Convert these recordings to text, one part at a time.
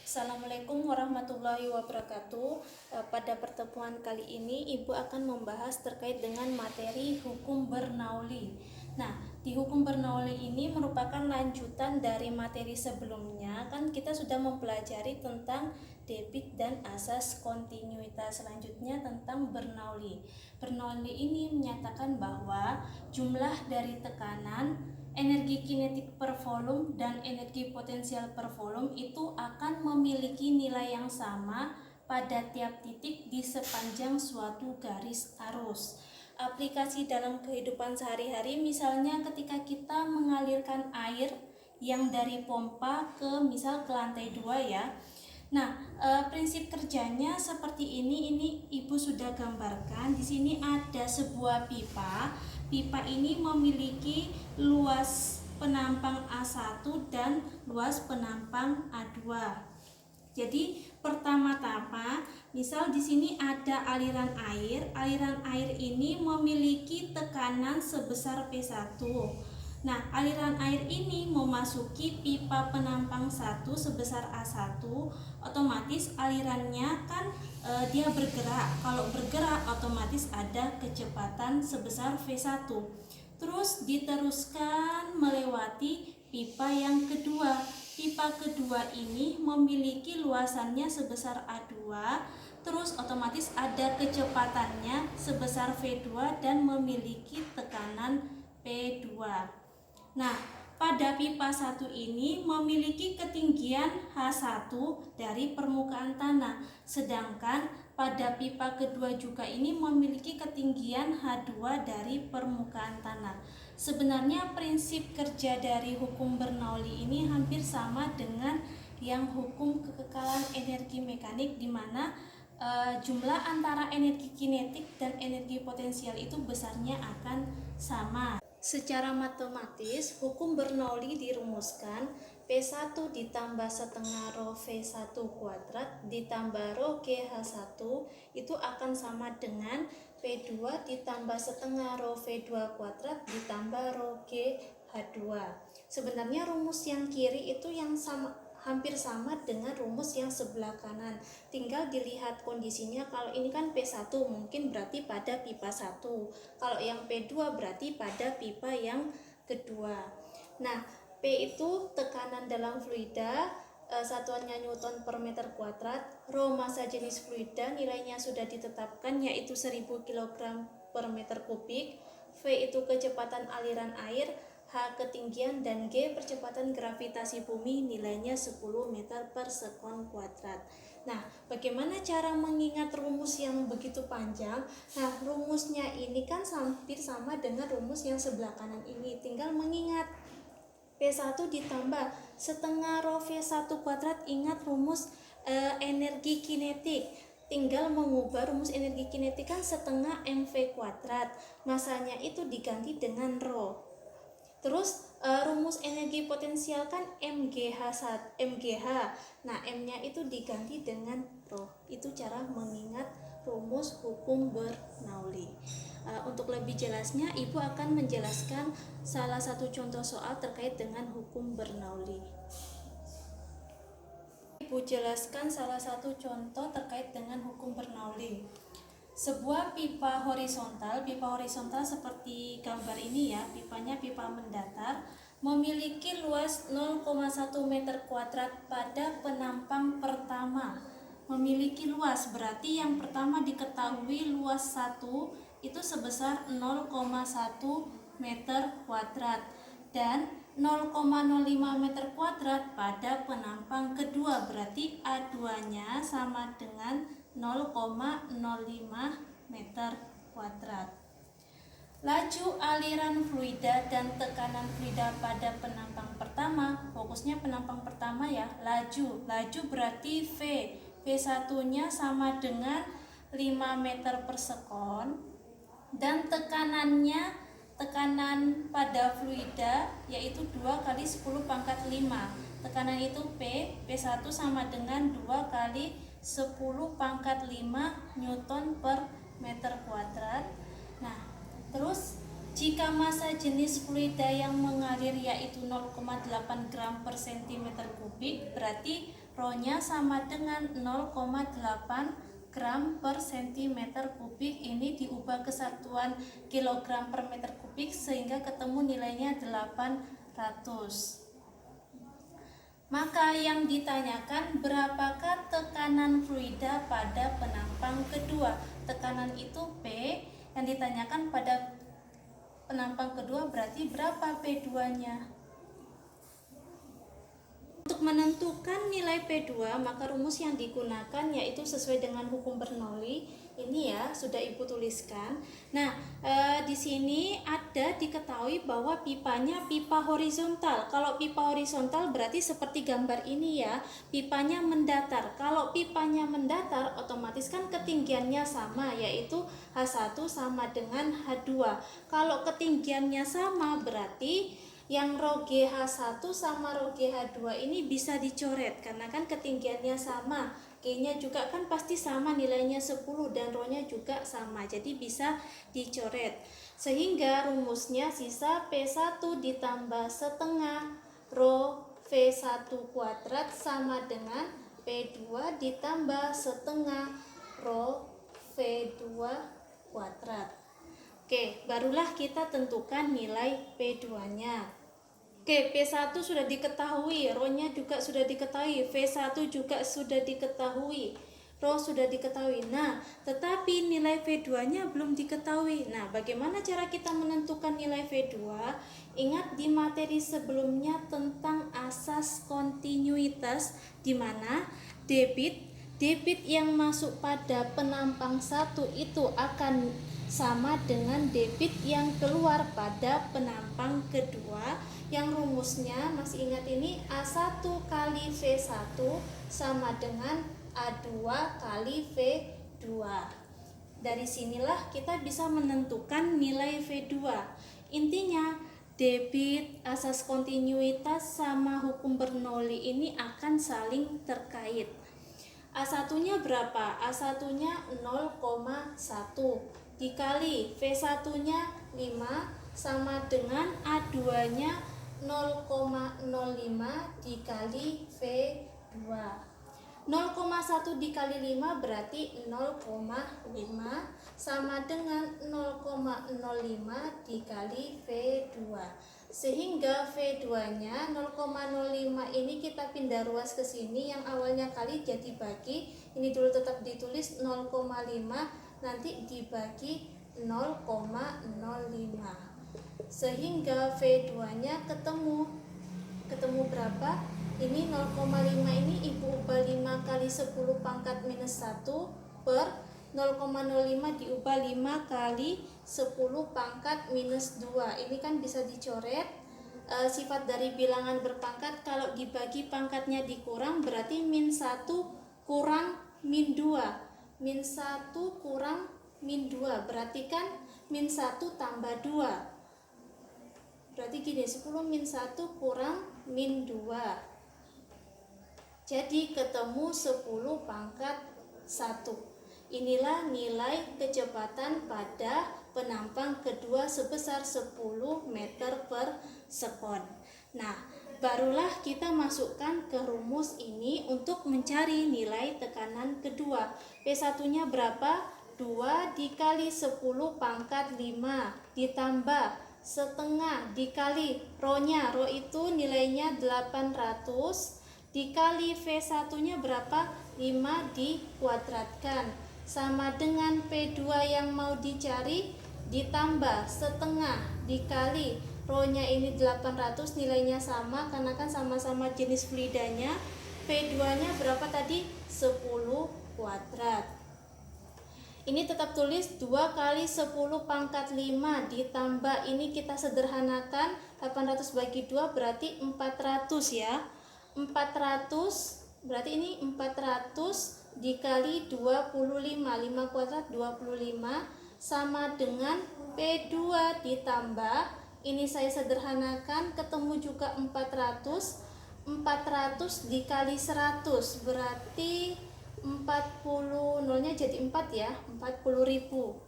Assalamualaikum warahmatullahi wabarakatuh. Pada pertemuan kali ini Ibu akan membahas terkait dengan materi hukum Bernoulli. Nah, di hukum Bernoulli ini merupakan lanjutan dari materi sebelumnya. Kan kita sudah mempelajari tentang debit dan asas kontinuitas. Selanjutnya tentang Bernoulli. Bernoulli ini menyatakan bahwa jumlah dari tekanan, energi kinetik per volume dan energi potensial per volume itu akan memiliki nilai yang sama pada tiap titik di sepanjang suatu garis arus. Aplikasi dalam kehidupan sehari-hari, misalnya ketika kita mengalirkan air yang dari pompa ke lantai 2 ya. Nah, prinsip kerjanya seperti ini Ibu sudah gambarkan. Di sini ada sebuah pipa. Pipa ini memiliki luas penampang A1 dan luas penampang A2. Jadi pertama-tama, misal di sini ada aliran air. Aliran air ini memiliki tekanan sebesar P1. Nah, aliran air ini memasuki pipa penampang 1 sebesar A1, otomatis alirannya kan dia bergerak. Kalau bergerak otomatis ada kecepatan sebesar V1. Terus diteruskan melewati pipa yang kedua. Pipa kedua ini memiliki luasannya sebesar A2, terus otomatis ada kecepatannya sebesar V2 dan memiliki tekanan P2. Nah, pada pipa 1 ini memiliki ketinggian H1 dari permukaan tanah, sedangkan pada pipa kedua juga ini memiliki ketinggian H2 dari permukaan tanah. Sebenarnya prinsip kerja dari hukum Bernoulli ini hampir sama dengan yang hukum kekekalan energi mekanik, di mana jumlah antara energi kinetik dan energi potensial itu besarnya akan sama. Secara matematis, hukum Bernoulli dirumuskan P1 ditambah setengah rho V1 kuadrat ditambah rho GH1 itu akan sama dengan P2 ditambah setengah rho V2 kuadrat ditambah rho GH2. Sebenarnya rumus yang kiri itu yang hampir sama dengan rumus yang sebelah kanan. Tinggal dilihat kondisinya. Kalau ini kan P1 mungkin berarti pada pipa 1. Kalau yang P2 berarti pada pipa yang kedua. Nah, P itu tekanan dalam fluida, satuannya Newton per meter kuadrat. Rho massa jenis fluida, nilainya sudah ditetapkan yaitu 1000 kg per meter kubik. V itu kecepatan aliran air, H ketinggian, dan G percepatan gravitasi bumi, nilainya 10 meter per sekon kuadrat. Nah, bagaimana cara mengingat rumus yang begitu panjang? Nah, rumusnya ini kan hampir sama dengan rumus yang sebelah kanan ini. Tinggal mengingat P1 ditambah setengah rho V1 kuadrat. Ingat rumus energi kinetik. Tinggal mengubah rumus energi kinetik kan setengah mv kuadrat. Masanya itu diganti dengan rho. Terus rumus energi potensial kan MGH. Nah, M-nya itu diganti dengan rho. Itu cara mengingat rumus hukum Bernoulli. Untuk lebih jelasnya, Ibu akan menjelaskan salah satu contoh soal terkait dengan hukum Bernoulli. Ibu jelaskan salah satu contoh terkait dengan hukum Bernoulli. Sebuah pipa horizontal seperti gambar ini ya, pipanya pipa mendatar, memiliki luas 0,1 meter kuadrat pada penampang pertama. Memiliki luas berarti yang pertama diketahui luas 1 itu sebesar 0,1 meter kuadrat dan 0,05 meter kuadrat pada penampang kedua, berarti A2-nya sama dengan 0,05 meter kuadrat. Laju aliran fluida dan tekanan fluida pada penampang pertama, fokusnya penampang pertama ya, laju berarti V1-nya sama dengan 5 meter per sekon, dan tekanan pada fluida yaitu 2 kali 10 pangkat 5. Tekanan itu P1 sama dengan 2 kali 10 pangkat 5 Newton per meter kuadrat. Nah, terus jika massa jenis fluida yang mengalir yaitu 0,8 gram per cm kubik, berarti Rho-nya sama dengan 0,8 gram per centimeter kubik. Ini diubah ke satuan kilogram per meter kubik sehingga ketemu nilainya 800. Maka yang ditanyakan berapakah tekanan fluida pada penampang kedua. Tekanan itu P, yang ditanyakan pada penampang kedua berarti berapa P2-nya. Untuk menentukan nilai P2, maka rumus yang digunakan yaitu sesuai dengan hukum Bernoulli. Ini ya, sudah Ibu tuliskan. Nah, di sini ada diketahui bahwa pipanya pipa horizontal. Kalau pipa horizontal berarti seperti gambar ini ya, pipanya mendatar. Kalau pipanya mendatar, otomatis kan ketinggiannya sama, yaitu H1 sama dengan H2. Kalau ketinggiannya sama berarti yang rho GH1 sama rho GH2 ini bisa dicoret karena kan ketinggiannya sama, G-nya juga kan pasti sama, nilainya 10 dan rho-nya juga sama, jadi bisa dicoret. Sehingga rumusnya sisa P1 ditambah setengah rho V1 kuadrat sama dengan P2 ditambah setengah rho V2 kuadrat. Oke, barulah kita tentukan nilai P2-nya. Oke, P1 sudah diketahui, rho-nya juga sudah diketahui, V1 juga sudah diketahui, rho sudah diketahui. Nah, tetapi nilai V2-nya belum diketahui. Nah, bagaimana cara kita menentukan nilai V2? Ingat di materi sebelumnya tentang asas kontinuitas, di mana debit yang masuk pada penampang 1 itu akan sama dengan debit yang keluar pada penampang kedua, yang rumusnya masih ingat ini, A1 kali V1 sama dengan A2 kali V2. Dari sinilah kita bisa menentukan nilai V2. Intinya debit, asas kontinuitas sama hukum Bernoulli ini akan saling terkait. A1-nya berapa? A1-nya 0,1 dikali V1-nya 5 sama dengan A2-nya 0,05 dikali V2. 0,1 dikali 5 berarti 0,5 sama dengan 0,05 dikali V2. Sehingga V2-nya 0,05 ini kita pindah ruas ke sini, yang awalnya kali jadi bagi. Ini dulu tetap ditulis 0,5, nanti dibagi 0,05. Sehingga V2-nya ketemu berapa? Ini 0,5 ini Ibu ubah 5 kali 10 pangkat minus 1 per 0,05 diubah 5 kali 10 pangkat minus 2. Ini kan bisa dicoret. Sifat dari bilangan berpangkat, kalau dibagi pangkatnya dikurang berarti min 1 kurang min 2. Min 1 kurang min 2 berarti kan min 1 tambah 2. Berarti gini, 10 min 1 kurang min 2. Jadi ketemu 10 pangkat 1. Inilah nilai kecepatan pada penampang kedua sebesar 10 meter per sekon. Nah, barulah kita masukkan ke rumus ini untuk mencari nilai tekanan kedua. P1-nya berapa? 2 dikali 10 pangkat 5 ditambah setengah dikali rho-nya. Rho itu nilainya 800 dikali V1-nya berapa? 5 dikuadratkan sama dengan P2 yang mau dicari ditambah setengah dikali rho-nya ini 800, nilainya sama karena kan sama-sama jenis fluidanya. P2-nya berapa tadi? 10 kuadrat. Ini tetap tulis 2 kali 10 pangkat 5 ditambah, ini kita sederhanakan, 800 bagi 2 berarti 400 ya. 400 berarti ini 400 dikali 25, 5 kuadrat 25 sama dengan P2 ditambah, ini saya sederhanakan ketemu juga 400 dikali 100 berarti 40, nolnya jadi 4 ya, 40.000.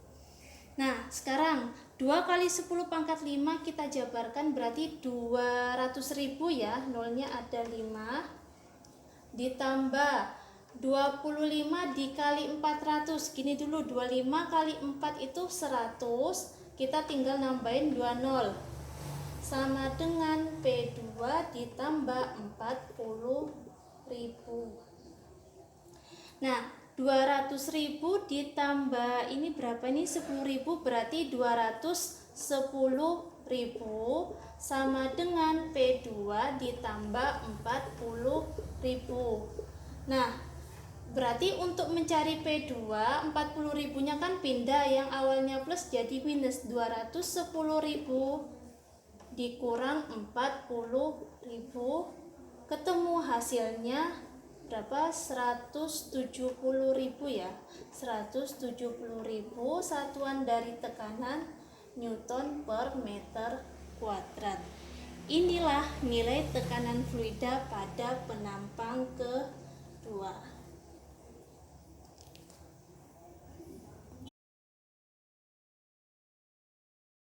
Nah, sekarang 2 kali 10 pangkat 5 kita jabarkan berarti 200.000 ya, nolnya ada 5. ditambah 25 dikali 400. Gini dulu, 25 kali 4 itu 100. Kita tinggal nambahin 20. Sama dengan P2 ditambah 40.000. Nah, 200.000 ditambah ini berapa ini? 10.000, berarti 210.000 sama dengan P2 ditambah 40.000. Nah, berarti untuk mencari P2, 40.000-nya kan pindah, yang awalnya plus jadi minus. 210.000 dikurang 40.000, ketemu hasilnya berapa? 170.000 ya. 170.000 satuan dari tekanan Newton per meter kuadrat. Inilah nilai tekanan fluida pada penampang kedua.